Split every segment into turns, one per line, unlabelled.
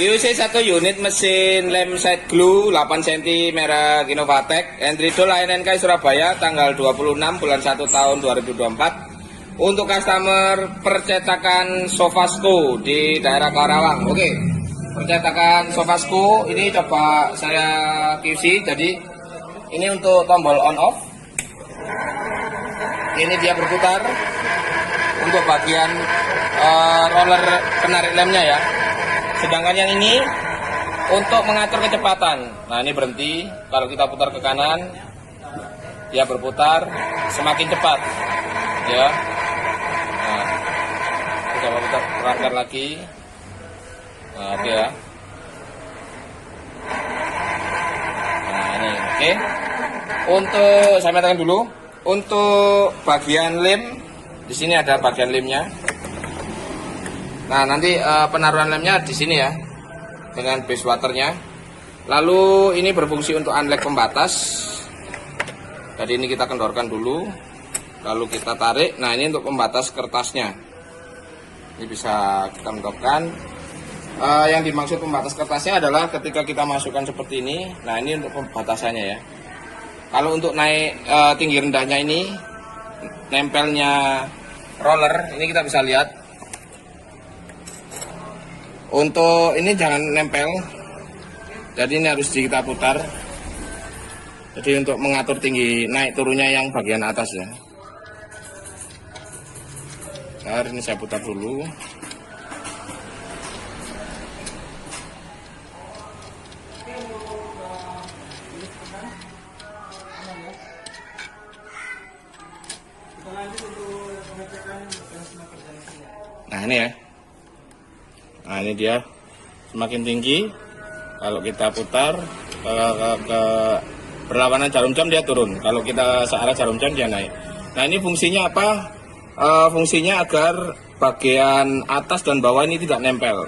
QC 1 unit mesin lem side glue 8 cm merek Innovatek, entry dol ANNK Surabaya, tanggal 26 bulan 1 tahun 2024. Untuk customer percetakan Sofasco di daerah Karawang. Oke, percetakan Sofasco ini coba saya QC. Jadi ini untuk tombol on off, ini dia berputar. Untuk bagian roller penarik lemnya ya. Sedangkan yang ini untuk mengatur kecepatan. Nah, ini berhenti. Kalau kita putar ke kanan, dia berputar semakin cepat. Ya. Nah, kita coba putarkan lagi. Nah, oke ya. Nah, ini oke. Untuk saya matikan dulu. Untuk bagian lem, di sini ada bagian lemnya. Nah, nanti penaruhan lemnya di sini ya, dengan base waternya. Lalu ini berfungsi untuk unlock pembatas. Jadi ini kita kendorkan dulu, lalu kita tarik. Nah, ini untuk pembatas kertasnya. Ini bisa kita kendorkan. Yang dimaksud pembatas kertasnya adalah ketika kita masukkan seperti ini. Nah, ini untuk pembatasannya ya. Kalau untuk naik tinggi rendahnya ini, nempelnya roller, ini kita bisa lihat. Untuk ini jangan nempel, jadi ini harus kita putar. Jadi untuk mengatur tinggi naik turunnya yang bagian atas ya. Nah, ini saya putar dulu. Nah, ini ya. Nah, ini dia semakin tinggi. Kalau kita putar ke berlawanan jarum jam dia turun. Kalau kita searah jarum jam dia naik. Nah, ini fungsinya apa? Fungsinya agar bagian atas dan bawah ini tidak nempel.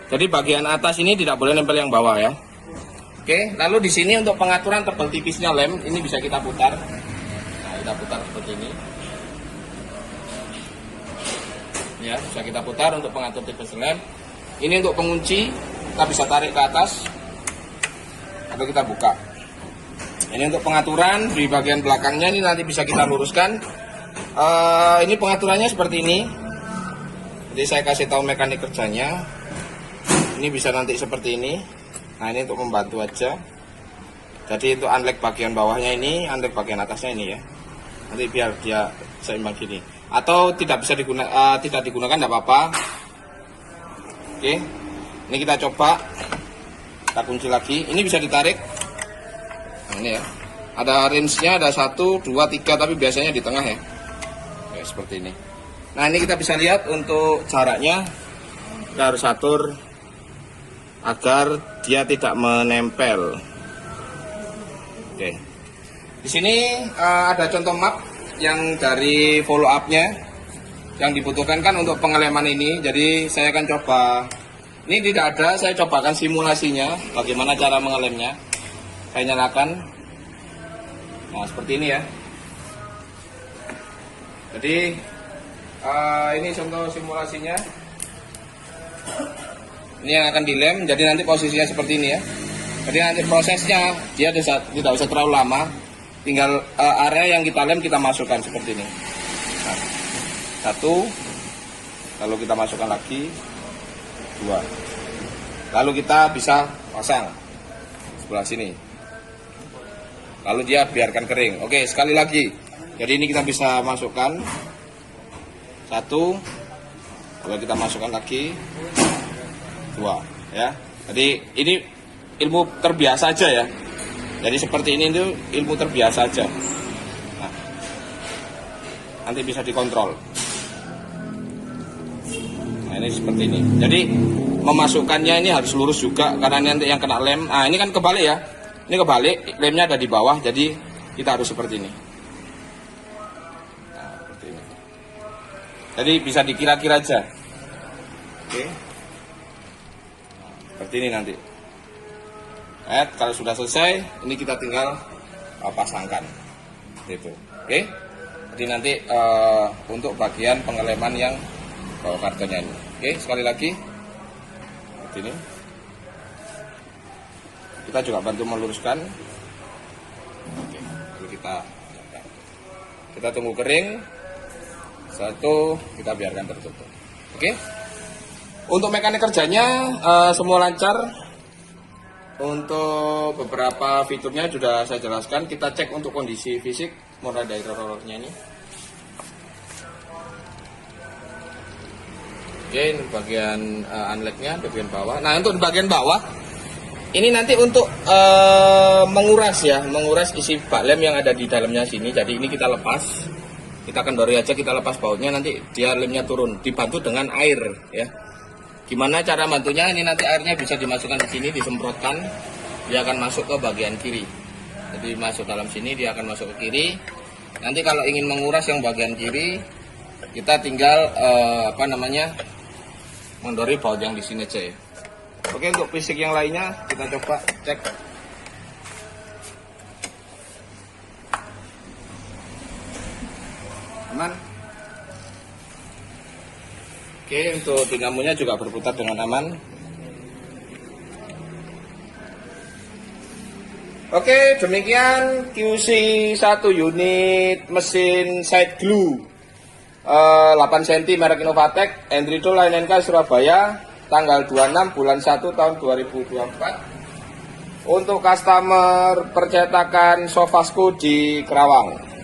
Jadi bagian atas ini tidak boleh nempel yang bawah ya. Oke, lalu di sini untuk pengaturan tebal tipisnya lem ini bisa kita putar. Nah, kita putar seperti ini. Ya, bisa kita putar untuk pengatur tipis lem. Ini untuk pengunci, kita bisa tarik ke atas atau kita buka. Ini untuk pengaturan di bagian belakangnya, ini nanti bisa kita luruskan. Ini pengaturannya seperti ini. Jadi saya kasih tahu mekanik kerjanya. Ini bisa nanti seperti ini. Nah, ini untuk membantu aja. Jadi untuk unlock bagian bawahnya ini, unlock bagian atasnya ini ya. Nanti biar dia seimbang gini. Atau tidak bisa digunakan, tidak digunakan tidak apa-apa. Oke, ini kita coba, kita kunci lagi. Ini bisa ditarik. Nah, ini ya, ada range-nya, ada 1, 2, 3, tapi biasanya di tengah ya. Oke, seperti ini. Nah, ini kita bisa lihat untuk jaraknya. Kita harus atur agar dia tidak menempel. Oke, di sini ada contoh map yang dari follow up-nya yang dibutuhkan kan untuk pengeleman ini. Jadi saya akan coba, ini tidak ada, saya cobakan simulasinya bagaimana cara mengelemnya. Saya nyalakan. Nah, seperti ini ya. Jadi ini contoh simulasinya. Ini yang akan dilem, jadi nanti posisinya seperti ini ya. Jadi nanti prosesnya dia tidak usah terlalu lama. Tinggal area yang kita lem kita masukkan seperti ini. Nah, 1, lalu kita masukkan lagi 2, lalu kita bisa pasang sebelah sini, lalu dia biarkan kering. Oke, sekali lagi. Jadi ini kita bisa masukkan 1, lalu kita masukkan lagi 2 ya. Jadi ini ilmu terbiasa aja ya. Jadi seperti ini itu ilmu terbiasa aja. Nah, nanti bisa dikontrol. Nah, ini seperti ini. Jadi memasukkannya ini harus lurus juga karena nanti yang kena lem. Nah, ini kan kebalik ya. Ini kebalik, lemnya ada di bawah. Jadi kita harus seperti ini. Nah, seperti ini. Jadi bisa dikira-kira aja. Oke. Seperti ini nanti. Kalau sudah selesai, ini kita tinggal pasangkan, gitu. Oke. Jadi nanti untuk bagian pengeleman yang bawah kartonnya ini. Oke, sekali lagi. seperti ini. Kita juga bantu meluruskan. Oke, lalu kita tunggu kering. Satu, kita biarkan tertutup. Oke. Untuk mekanik kerjanya semua lancar. Untuk beberapa fiturnya sudah saya jelaskan. Kita cek untuk kondisi fisik mulai dari rollernya ini. Oke, ini bagian unlocknya, bagian bawah. Nah, untuk di bagian bawah ini nanti untuk menguras isi bak lem yang ada di dalamnya sini. Jadi ini kita lepas. Kita kendori aja, kita lepas bautnya, nanti dia lemnya turun, dibantu dengan air ya. Gimana cara bantunya? Ini nanti airnya bisa dimasukkan di sini, disemprotkan, dia akan masuk ke bagian kiri. Jadi masuk dalam sini, dia akan masuk ke kiri. Nanti kalau ingin menguras yang bagian kiri, kita tinggal mendori baut yang di sini aja ya. Oke, untuk fisik yang lainnya kita coba cek. Aman. Oke, untuk dinamonya juga berputar dengan aman. Oke, demikian QC 1 unit mesin side glue 8 cm merek Innovatek, Endrido Line NK Surabaya, tanggal 26 bulan 1 tahun 2024. Untuk customer percetakan Sofasco di Kerawang.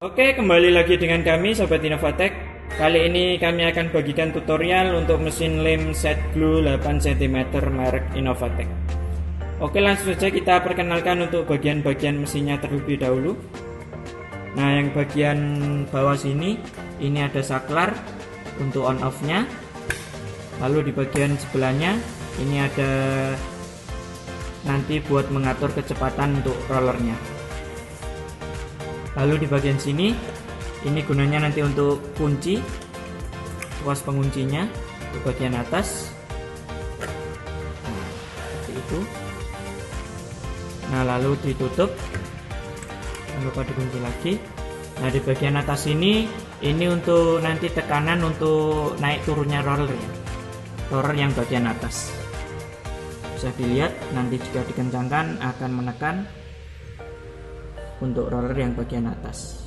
Oke, kembali lagi dengan kami Sobat Innovatek. Kali ini kami akan bagikan tutorial untuk mesin lem set glue 8 cm merek Innovatek. Oke, langsung saja kita perkenalkan untuk bagian-bagian mesinnya terlebih dahulu. Nah, yang bagian bawah sini ini ada saklar untuk on off nya. Lalu di bagian sebelahnya ini ada nanti buat mengatur kecepatan untuk rollernya. Lalu di bagian sini ini gunanya nanti untuk kunci, tuas penguncinya di bagian atas. Nah, seperti itu. Nah, lalu ditutup, jangan lupa dikunci lagi. Nah, di bagian atas ini untuk nanti tekanan untuk naik turunnya roller ya, roller yang bagian atas. Bisa dilihat nanti jika dikencangkan akan menekan untuk roller yang bagian atas.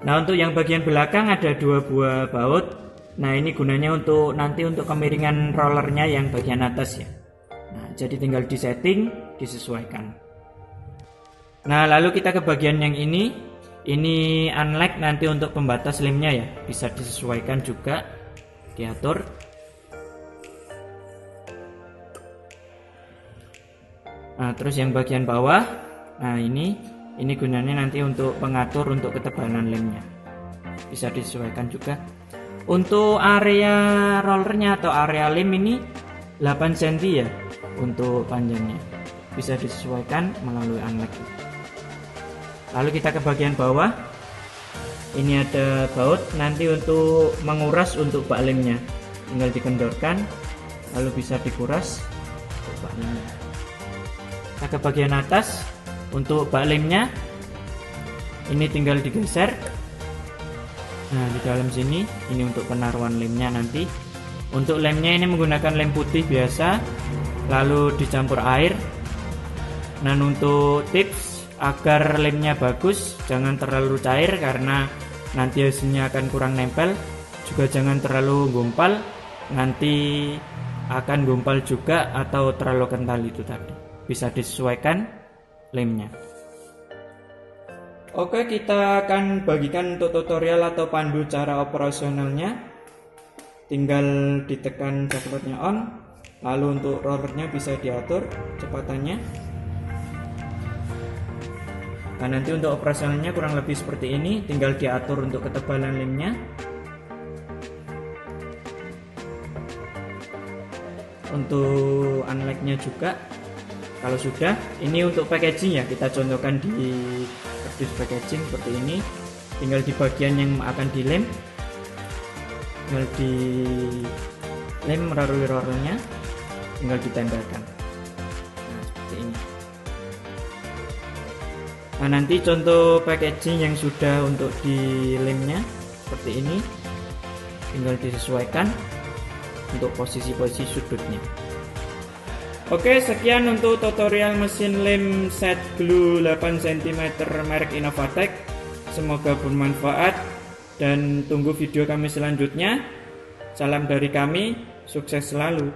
Nah, untuk yang bagian belakang ada 2 buah baut. Nah, ini gunanya untuk nanti untuk kemiringan rollernya yang bagian atas ya. Nah, jadi tinggal disetting, disesuaikan. Nah, lalu kita ke bagian yang ini unlock nanti untuk pembatas lemnya ya, bisa disesuaikan juga, diatur. Nah, terus yang bagian bawah, nah ini gunanya nanti untuk pengatur untuk ketebalan lemnya, bisa disesuaikan juga. Untuk area rollernya atau area lem ini 8 cm ya untuk panjangnya, bisa disesuaikan melalui unlock. Lalu kita ke bagian bawah, ini ada baut nanti untuk menguras untuk bak lemnya, tinggal dikendorkan lalu bisa dikuras untuk bak lemnya. Kita ke bagian atas, untuk bak lemnya ini tinggal digeser Nah, di dalam sini ini untuk penaruhan lemnya nanti. Untuk lemnya ini menggunakan lem putih biasa, lalu dicampur air. Dan untuk tips agar lemnya bagus, jangan terlalu cair karena nanti hasilnya akan kurang nempel. Juga jangan terlalu gumpal, nanti akan gumpal juga atau terlalu kental itu tadi. Bisa disesuaikan lemnya. Oke, kita akan bagikan untuk tutorial atau pandu cara operasionalnya. Tinggal ditekan saklotnya on, lalu untuk rollernya bisa diatur kecepatannya. Nah, nanti untuk operasionalnya kurang lebih seperti ini, tinggal diatur untuk ketebalan lemnya. Untuk unlock-nya juga kalau sudah, ini untuk packaging ya, kita contohkan di kardus packaging seperti ini. Tinggal di bagian yang akan dilem, tinggal di lem melalui rollernya, tinggal ditempelkan. Nah, seperti ini. Nah, nanti contoh packaging yang sudah untuk di lemnya seperti ini, tinggal disesuaikan untuk posisi-posisi sudutnya. Oke, sekian untuk tutorial mesin lem set glue 8 cm merek Innovatek. Semoga bermanfaat dan tunggu video kami selanjutnya. Salam dari kami, sukses selalu.